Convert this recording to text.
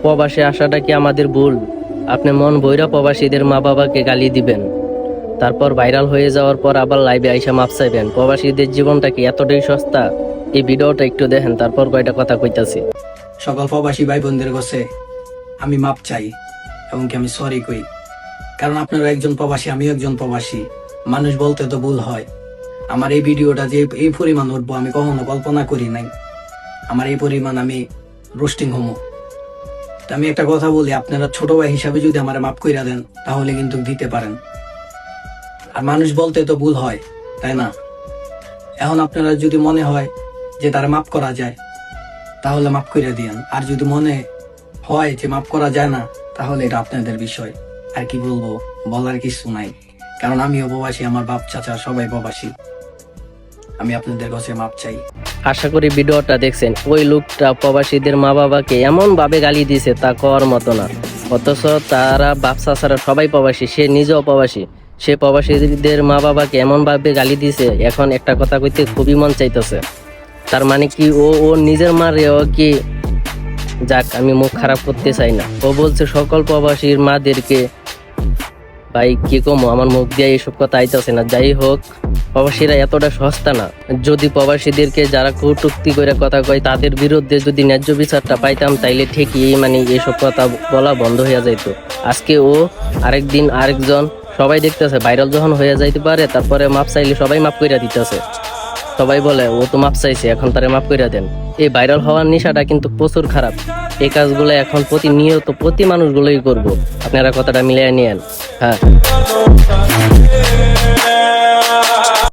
প্রবাসে আসাটা কি আমাদের ভুল? আপনি মন ভৈরা প্রবাসীদের মা বাবাকে গালি দিবেন, তারপর ভাইরাল হয়ে যাওয়ার পর আবার লাইভে আইসা মাপ চাইবেন। প্রবাসীদের জীবনটা কি এতটাই সস্তা? এই ভিডিওটা একটু দেখেন, তারপর কয়টা কথা কইতাছি। সকল প্রবাসী ভাই বোনদের কাছে আমি মাপ চাই এবং কি আমি সরি কই, কারণ আপনারা একজন প্রবাসী, আমিও একজন প্রবাসী। মানুষ বলতে তো ভুল হয়। আমার এই ভিডিওটা যে এই পরিমাণ উঠবো আমি কখনো কল্পনা করি নাই। আমার এই পরিমাণ আমি রোস্টিং হমো। তো আমি একটা কথা বলি, আপনারা ছোট ভাই হিসাবে যদি আমার মাফ কইরা দেন তাহলে কিন্তু দিতে পারেন। আর মানুষ বলতে তো ভুল হয়, তাই না? এখন আপনারা যদি মনে হয় যে তারা মাফ করা যায় তাহলে মাফ করে দিয়েন, আর যদি মনে হয় যে মাফ করা যায় না তাহলে এটা আপনাদের বিষয়। আর কি বলবো, বলার কিছু নাই, কারণ আমিও প্রবাসী, আমার বাপ চাচা সবাই প্রবাসী। আমি আপনাদের কাছে মাপ চাই। আশা করি ভিডিওটা দেখছেন। ওই লোকটা প্রবাসীদের মা বাবাকে এমন ভাবে গালি দিছে তা কর মতো না, অথচ তারা বাপ চাচারা সবাই প্রবাসী, সে নিজেও প্রবাসী। সে প্রবাসীদের মা বাবাকে এমন ভাবে গালি দিছে, এখন একটা কথা কইতে খুবই মন চাইতেছে। তার মানে কি ও নিজের মারেও কি, যাক আমি মুখ খারাপ করতে চাই না। ও বলছে সকল প্রবাসীর মাদেরকে, ভাই কি কমো, আমার মুখ দিয়ে এইসব কথা আইতেছে না। যাই হোক, প্রবাসীরা এতটা সস্তা না। যদি প্রবাসীদেরকে যারা কটূক্তি করে কথা কয় তাদের বিরুদ্ধে যদি ন্যায্য বিচারটা পাইতাম, তাইলে ঠিকই মানে এইসব কথা বলা বন্ধ হয়ে যাইতো। আজকে ও, আরেকদিন আরেকজন, সবাই দেখতেছে ভাইরাল যখন হয়ে যাইতে পারে, তারপরে মাপ চাইলে সবাই মাপ কইরা দিতেছে। সবাই বলে ও তো মাপ চাইছে, এখন তারে মাপ কইরা দেন। এই ভাইরাল হওয়ার নেশাটা কিন্তু প্রচুর খারাপ। এই কাজগুলো এখন প্রতিনিয়ত প্রতি মানুষগুলোই করবো। আপনারা কথাটা মিলিয়ে নিয়েন। হ্যাঁ।